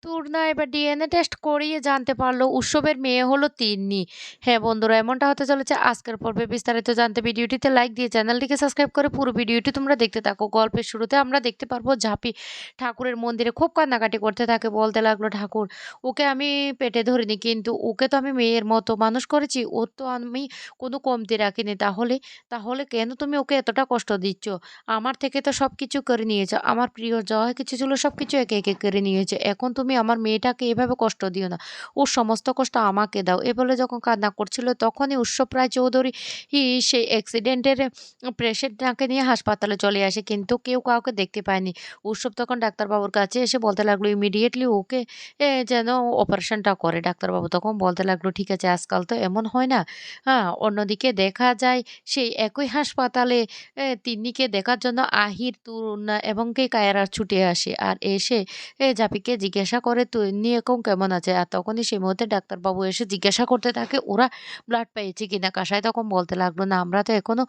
তুর্না এবার DNA test করিয়ে জানতে পারল উৎসবের মেয়ে হলো তিন্নি। হ্যাঁ বন্ধুরা, এমনটা হতে চলেছে আজকের পর্বে। বিস্তারিত জানতে ভিডিওটিতে লাইক দিয়ে চ্যানেলটিকে সাবস্ক্রাইব করে পুরো ভিডিওটি তোমরা দেখতে থাকো। গল্পের শুরুতে আমরা দেখতে পারবো ঝাঁপি ঠাকুরের মন্দিরে খুব কান্নাকাটি করতে থাকে। বলতে লাগলো, ঠাকুর, ওকে আমি পেটে ধরিনি, কিন্তু ওকে তো আমি মেয়ের মতো মানুষ করেছি, ওর তো আমি কোনো কমতি রাখিনি। তাহলে তাহলে কেন তুমি ওকে এতটা কষ্ট দিচ্ছ? আমার থেকে তো সবকিছু করে নিয়েছো। আমার প্রিয় যা কিছু ছিল সবকিছু একে, একে কেড়ে নিয়েছে। এখন তুমি আমার মেয়েটাকে এভাবে কষ্ট দিও না। ওর সমস্ত কষ্ট আমাকে দাও। এ বলে যখন কান্না করছিল তখনই উৎসব রায়চৌধুরী সেই অ্যাক্সিডেন্টের পেশেন্টটাকে নিয়ে হাসপাতালে চলে আসে। কিন্তু কেউ কাউকে দেখতে পায়নি। উৎসব তখন ডাক্তারবাবুর কাছে এসে বলতে লাগলো ইমিডিয়েটলি ওকে যেন অপারেশনটা করে। ডাক্তারবাবু তখন বলতে লাগলো, ঠিক আছে, আজকাল তো এমন হয় না। হ্যাঁ, অন্যদিকে দেখা যায় সেই একই হাসপাতালে তিন্নিকে দেখার জন্য আহির, তরুণা এবং কায়েরা ছুটে আসে। আর এসে জাপিকে জিজ্ঞাসা করে, "তিন্নি এখন কেমন আছে?" আর তখনই সেই মুহূর্তে ডাক্তারবাবু এসে জিজ্ঞাসা করতে থাকে, ওরা ব্লাড পেয়েছে কিনা? কাসাই তখন বলতে লাগলো, "না, আমরা তো এখনো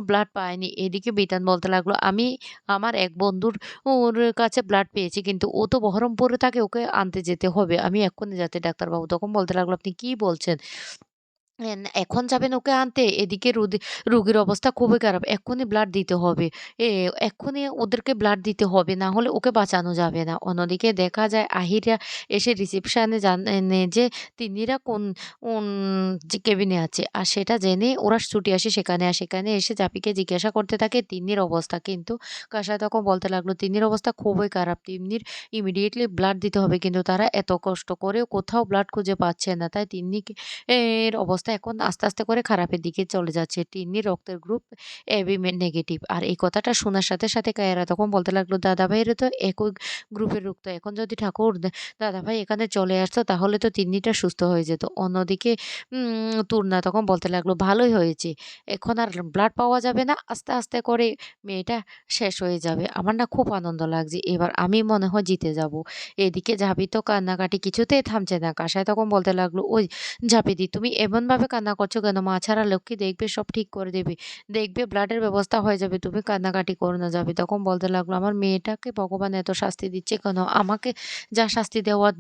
ব্লাড পাইনি।" এদিকে বিতান বলতে লাগলো, "আমি আমার এক বন্ধুর ওর কাছে ব্লাড পেয়েছি, কিন্তু ও তো বহরমপুরে থাকে, ওকে আনতে যেতে হবে। আমি এক্ষুনি যাচ্ছি।" ডাক্তারবাবু তখন বলতে লাগলো, "আপনি কি বলছেন? এখন যাবেন ওকে আনতে? এদিকে রোগীর অবস্থা খুবই খারাপ। এক্ষুনি ব্লাড দিতে হবে। এক্ষুনি ওদেরকে ব্লাড দিতে হবে। না হলে ওকে বাঁচানো যাবে না।" অন্যদিকে দেখা যায় আহিরা এসে রিসেপশনে জানে যে তিন্নিরা কোন উন যে কেবিনে আছে। আর সেটা জেনে ওরা ছুটে আসে সেখানে। আর সেখানে এসে জাপিকে জিজ্ঞাসা করতে থাকে তিন্নির অবস্থা। কিন্তু কাসা তখন বলতে লাগলো, "তিন্নির অবস্থা খুবই খারাপ। তিন্নির ইমিডিয়েটলি ব্লাড দিতে হবে।" কিন্তু তারা এত কষ্ট করেও কোথাও ব্লাড খুঁজে পাচ্ছে না। তাই তিন্নিকে এর অবস্থা এখন আস্তে, আস্তে করে খারাপের দিকে চলে যাচ্ছে। তিন্নির রক্তের গ্রুপ এবি নেগেটিভ। আর এই কথাটা শোনার সাথে, সাথে কায়েরা তখন বলতে লাগলো, "দাদাভাইয়েরও তো একই গ্রুপের রক্ত। এখন যদি ঠাকুর দাদাভাই এখানে চলে আসতো তাহলে তো তিন্নিটা সুস্থ হয়ে যেত।" অন্যদিকে তুর্না তখন বলতে লাগলো, "ভালোই হয়েছে। এখন আর ব্লাড পাওয়া যাবে না। আস্তে, আস্তে করে মেয়েটা শেষ হয়ে যাবে। আমার না খুব আনন্দ লাগছে। এবার আমি মনে হয় জিতে যাবো।" এদিকে ঝাঁপি তো কান্নাকাটি কিছুতেই থামছে না। কাসাই তখন বলতে লাগলো, "ওই ঝাঁপিদি, তুমি এমনভাবে কান্না করছো কেন? মা ছাড়া লক্ষ্মী দেখবে, সব ঠিক করে দেবে। দেখবে ব্লাডের ব্যবস্থা হয়ে যাবে। তুমি কান্নাকাটি করো না।" ঝাঁপি তখন বলতে লাগলো, "আমার মেয়েটাকে ভগবান এত শাস্তি দিচ্ছে কেন? আমাকে যা শাস্তি দেওয়ার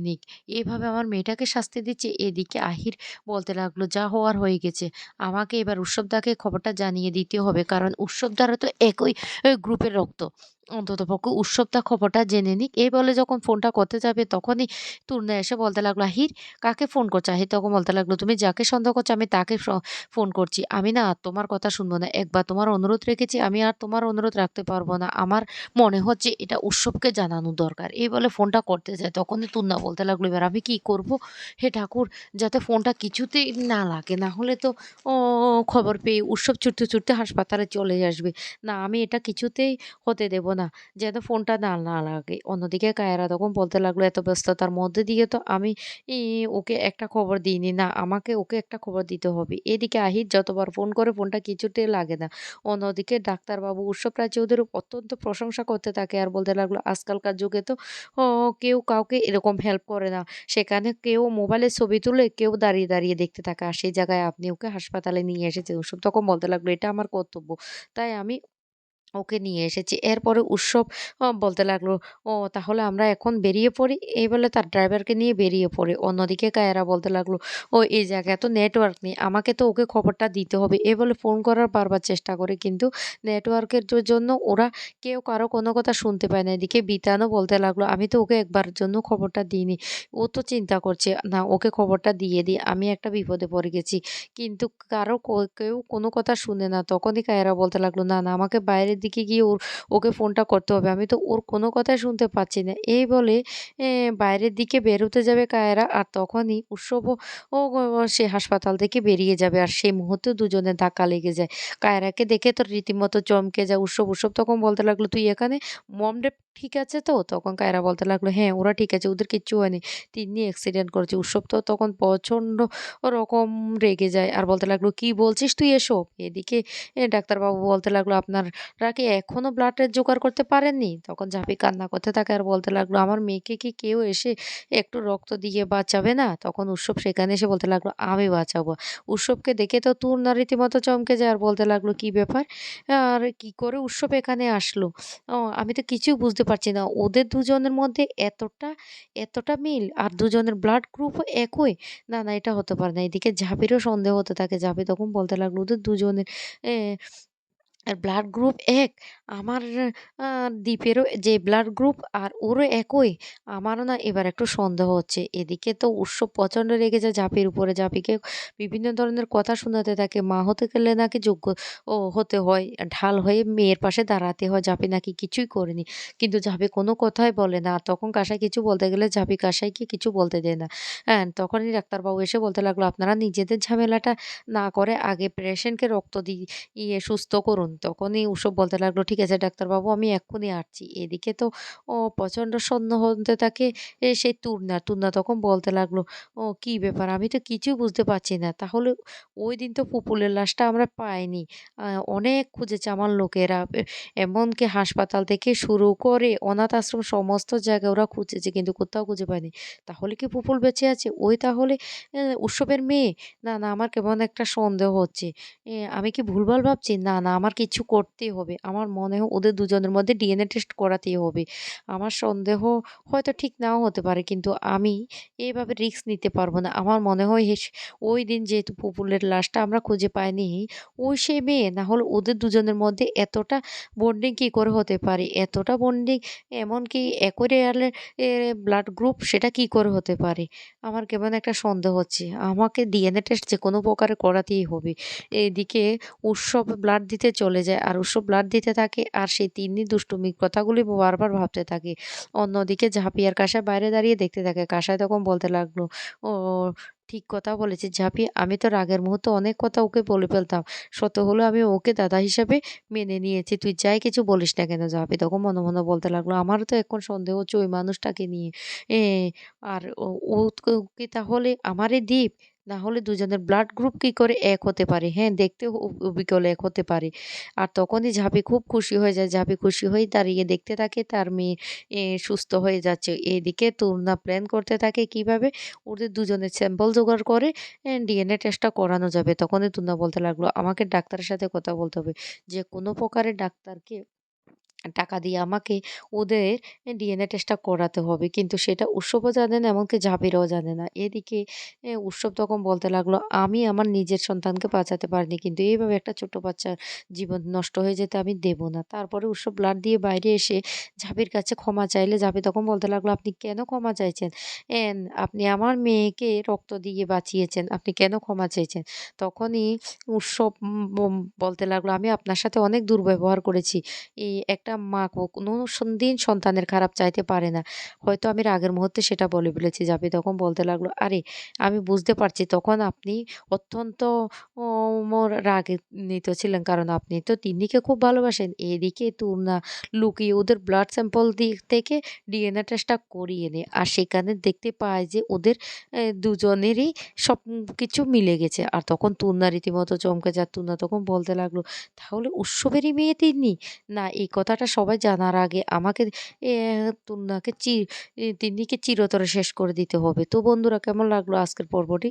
নিক। এভাবে আমার মেয়েটাকে শাস্তি দিচ্ছে।" এদিকে আহির বলতে লাগলো, "যা হওয়ার হয়ে গেছে। আমাকে এবার উৎসবদাকে খবরটা জানিয়ে দিতে হবে। কারণ উৎসবদারও তো একই গ্রুপের রক্ত। অন্ততপক্ষে উৎসবদা খবরটা জেনে নিক।" এই বলে যখন ফোনটা করতে যাবে তখনই তূর্ণা এসে বলতে লাগলো, "আহির, কাকে ফোন করছো?" আহির তখন বলতে লাগলো, "তুমি যাকে সন্দেহ করছো আমি তাকে ফোন করছি। আমি না তোমার কথা শুনবো না। একবার তোমার অনুরোধ রেখেছি, আমি আর তোমার অনুরোধ রাখতে পারবো না। আমার মনে হচ্ছে এটা উৎসবকে জানানো দরকার।" এই বলে ফোনটা করতে যায়। তখনই তূর্ণা বলতে লাগলো, "এবার আমি কি করব? হে ঠাকুর, যাতে ফোনটা কিছুতেই না লাগে। না হলে তো ও খবর পেয়ে উৎসব ছুটতে, ছুটতে হাসপাতালে চলে আসবে। না, আমি এটা কিছুতেই হতে দেব না। যেন ফোনটা না লাগে।" অন্যদিকে কায়েরা তখন বলতে লাগলো, "এত ব্যস্ততার মধ্যে দিয়ে তো আমি ওকে একটা খবর দিইনি। না, আমাকে ওকে একটা খবর দিতে হবে।" এদিকে আহির যতবার ফোন করে ফোনটা কিছুতেই লাগে না। অন্যদিকে ডাক্তারবাবু উৎসব রায়চৌধুরী অত্যন্ত প্রশংসা করতে থাকে আর বলতে লাগলো, "আজকালকার যুগে তো কেউ কাউকে এরকম হেল্প করে না। সেখানে কেউ মোবাইলে ছবি তুলে, কেউ দাঁড়িয়ে, দাঁড়িয়ে দেখতে থাকে। আর সেই জায়গায় আপনি ওকে হাসপাতালে নিয়ে এসেছেন।" উৎসব তখন বলতে লাগলো, "এটা আমার কর্তব্য। তাই আমি ওকে নিয়ে এসেছি।" এরপরে উৎসব বলতে লাগলো, "ও তাহলে আমরা এখন বেরিয়ে পড়ি।" এই বলে তার ড্রাইভারকে নিয়ে বেরিয়ে পড়ে। অন্যদিকে কায়েরা বলতে লাগলো, "ও এই জায়গায় তো নেটওয়ার্ক নেই। আমাকে তো ওকে খবরটা দিতে হবে।" এই বলে ফোন করার বারবার চেষ্টা করে, কিন্তু নেটওয়ার্কের জন্য ওরা কেউ কারো কোনো কথা শুনতে পায় না। এদিকে বিতানও বলতে লাগলো, "আমি তো ওকে একবারের জন্য খবরটা দিইনি। ও তো চিন্তা করছে, না ওকে খবরটা দিয়ে দিই। আমি একটা বিপদে পড়ে গেছি।" কিন্তু কারো কেউ কোনো কথা শুনে না। তখনই কায়েরা বলতে লাগলো, "না, না, আমাকে বাইরের দিকে গিয়ে ওকে ফোনটা করতে হবে। আমি তো ওর কোনো কথাই শুনতে পাচ্ছি না।" এই বলে বাইরের দিকে বের হতে যাবে কায়েরা, আর তখনই উৎসবও ও ও সে হাসপাতাল থেকে বেরিয়ে যাবে। আর সেই মুহূর্তে দুজনের ধাক্কা লেগে যায়। কায়েরাকে দেখে তো রীতিমতো চমকে যায় উৎসব। উৎসব তখন বলতে লাগলো, "তুই এখানে? মম-ড্যাড ঠিক আছে তো?" তখন কায়েরা বলতে লাগলো, "হ্যাঁ, ওরা ঠিক আছে। ওদের কিচ্ছু হয়নি। তিন্নি অ্যাক্সিডেন্ট করেছে।" উৎসব তো তখন প্রচন্ড ওরকম রেগে যায় আর বলতে লাগলো, "কি বলছিস তুই এসব?" এদিকে ডাক্তারবাবু বলতে লাগলো, "আপনারা কি এখনো ব্লাডের জোগাড় করতে পারেননি?" তখন ঝাঁপি কান্না করতে থাকে আর বলতে লাগলো, "আমার মেয়েকে কি কেউ এসে একটু রক্ত দিয়ে বাঁচাবে না?" তখন উৎসব সেখানে এসে বলতে লাগলো, "আমি বাঁচাবো।" উৎসবকে দেখে তো তূর্ণা রীতিমতো চমকে যায় আর বলতে লাগলো, "কি ব্যাপার? আর কি করে উৎসব এখানে আসলো? আমি তো কিছুই বুঝতে পারছি না ওদের দুজনের মধ্যে এতটা মিল আর দুজনের ব্লাড গ্রুপও একই। না, না এটা হতে পারে না। এদিকে ঝাঁপিরও সন্দেহ হতে থাকে। ঝাঁপি তখন বলতে লাগলো ওদের দুজনের এ আর ব্লাড গ্রুপ এক। আমার আ দীপেরও যে ব্লাড গ্রুপ আর ওরও একই। আমারও না এবার একটু সন্দেহ হচ্ছে। এদিকে তো উৎসব প্রচন্ড রেগে যায় জাপির উপরে। জাপিকে বিভিন্ন ধরনের কথা শোনাতে থাকে। মা হতে গেলে নাকি যোগ্য হতে হয়। ঢাল হয়ে মেয়ের পাশে দাঁড়াতে হয়। জাপি নাকি কিছুই করেনি। কিন্তু জাপি কোনো কথাই বলে না। আর তখন কাসাই কিছু বলতে গেলে জাপি কাসাইকে কিছু বলতে দেয় না। হ্যাঁ, তখনই ডাক্তারবাবু এসে বলতে লাগলো, "আপনারা নিজেদের ঝামেলাটা না করে আগে পেশেন্টকে রক্ত সুস্থ করুন।" তখনই উৎসব বলতে লাগলো, "ঠিক আছে ডাক্তারবাবু আমি এক্ষুনি আসছি।" এদিকে তো প্রচণ্ড সন্দেহ হতে থাকে সেই তুর্নার। তুর্না তখন বলতে লাগলো, কি ব্যাপার? আমি তো কিছুই বুঝতে পারছি না। তাহলে ওইদিন তো পুপুলের লাশটা আমরা পাইনি। আ অনেক খুঁজেছে আমার লোকেরা। এমনকি হাসপাতাল থেকে শুরু করে অনাথ আশ্রম সমস্ত জায়গায় ওরা খুঁজেছে কিন্তু কোথাও খুঁজে পায়নি। তাহলে কি পুপুল বেঁচে আছে? ওই তাহলে উৎসবের মেয়ে? না, না আমার কেমন একটা সন্দেহ হচ্ছে। আমি কি ভুলভাল ভাবছি? না, না আমার কিছু করতেই হবে। আমার মনে হয় ওদের দুজনের মধ্যে ডিএনএ টেস্ট করাতেই হবে। আমার সন্দেহ হয়তো ঠিক নাও হতে পারে কিন্তু আমি এভাবে রিস্ক নিতে পারব না। আমার মনে হয় ওইদিন যেহেতু পুপুলের লাশটা আমরা খুঁজে পাইনি, ওই সেই মেয়ে। না হলে ওদের দুজনের মধ্যে এতটা বন্ডিং কি করে হতে পারে? এতটা বন্ডিং এমনকি একই রেয়ালের ব্লাড গ্রুপ সেটা কি করে হতে পারে? আমার কেমন একটা সন্দেহ হচ্ছে। আমাকে ডিএনএ টেস্ট যেকোনো প্রকারে করাতেই হবে। এদিকে উৎসব ব্লাড দিতে চলে যায়। আর উৎসব ব্লাড দিতে থাকে আর সেই তিন্নি দুষ্টুমির কথাগুলি বারবার ভাবতে থাকে। অন্যদিকে ঝাঁপি আর কাঁসা বাইরে দাঁড়িয়ে দেখতে থাকে। কাঁসাই তখন বলতে লাগলো, "ও ঠিক কথা বলেছিস ঝাঁপি। আমি তো রাগের মুহূর্তে অনেক কথা ওকে বলে ফেলতাম। সত্য হলো আমি ওকে দাদা হিসাবে মেনে নিয়েছি। তুই যাই কিছু বলিস না কেন?" ঝাঁপি তখন মনে, মনে বলতে লাগলো, "আমারও তো এখন সন্দেহ হচ্ছে ওই মানুষটাকে নিয়ে। এ আর ও কি তাহলে আমারই দ্বীপ? না হলে দুজনের ব্লাড গ্রুপ কি করে এক হতে পারে? হ্যাঁ, দেখতেও অবিকল এক হতে পারে।" আর তখনই ঝাঁপি খুব খুশি হয়ে যায়। ঝাঁপি খুশি হয়ে দাঁড়িয়ে দেখতে থাকে তার মেয়ে সুস্থ হয়ে যাচ্ছে। এদিকে তুর্না প্ল্যান করতে থাকে কিভাবে ওদের দুজনের স্যাম্পল জোগাড় করে ডিএনএ টেস্টটা করানো যাবে। তখনই তুর্না বলতে লাগলো, "আমাকে ডাক্তারের সাথে কথা বলতে হবে। যেকোনো প্রকারে ডাক্তারকে টাকা দিয়ে আমাকে ওদের ডিএনএ টেস্টটা করাতে হবে। কিন্তু সেটা উৎসবও জানে না এমনকি জাবেরাও জানে না। এদিকে উৎসব তখন বলতে লাগলো, "আমি আমার নিজের সন্তানকে বাঁচাতে পারিনি। কিন্তু এইভাবে একটা ছোট্ট বাচ্চার জীবন নষ্ট হয়ে যেতে আমি দেব না।" তারপরে উৎসব ব্লাড দিয়ে বাইরে এসে ঝাঁপির কাছে ক্ষমা চাইলে ঝাঁপি তখন বলতে লাগলো, "আপনি কেন ক্ষমা চাইছেন? আপনি আমার মেয়েকে রক্ত দিয়ে বাঁচিয়েছেন। আপনি কেন ক্ষমা চাইছেন?" তখনই উৎসব বলতে লাগলো, "আমি আপনার সাথে অনেক দুর্ব্যবহার করেছি। একটা মা কোনো দিন সন্তানের খারাপ চাইতে পারে না। হয়তো আমি রাগের মুহূর্তে সেটা বলে ফেলেছি। জাভি তখন বলতে লাগলো, "আরে আমি বুঝতে পারছি তখন আপনি অত্যন্ত ও রাগান্বিত ছিলেন। কারণ আপনি তো তিন্নিকে খুব ভালোবাসেন। এদিকে তুলনা লুকিয়ে ওদের ব্লাড স্যাম্পল থেকে ডিএনএ টেস্টটা করিয়ে নেয়। আর সেখানে দেখতে পায় যে ওদের দুজনেরই সবকিছু মিলে গেছে।" আর তখন তুলনা রীতিমতো চমকে যায়। তুলনা তখন বলতে লাগলো, "তাহলে উৎসবেরই মেয়ে তিন্নি?" না, এই কথাটা সবাই জানার আগে আমাকে এ তুলনাকে তিন্নিকে চিরতরে শেষ করে দিতে হবে। তো বন্ধুরা কেমন লাগলো আজকের পর্বটি?